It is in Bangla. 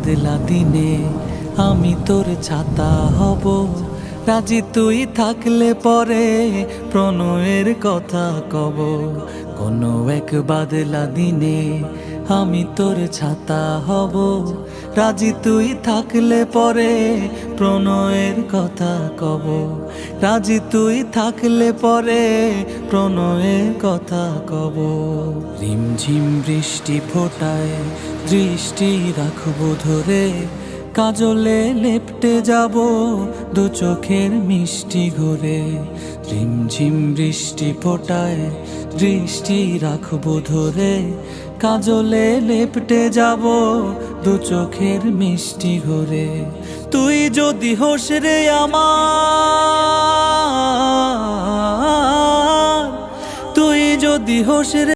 বাদলা দিনে আমি তোর ছাতা হব, রাজি তুই থাকলে পরে প্রণয়ের কথা কব। কোনো এক বাদলা দিনে আমি তোর ছাতা হব, রাজি তুই থাকলে পরে প্রণয়ের কথা কব। রাজি তুই থাকলে পরে প্রণয়ের কথা কব। রিমঝিম বৃষ্টি ফোটায় দৃষ্টি রাখবো ধরে, কাজলে লেপ্টে যাব দু চোখের মিষ্টি ঘরে। রিমঝিম বৃষ্টি ফোটায় দৃষ্টি রাখবো ধরে, কাজলে লেপ্টে যাব দু চোখের মিষ্টি ঘরে। তুই যদি হোস রে আমার, তুই যদি হোস রে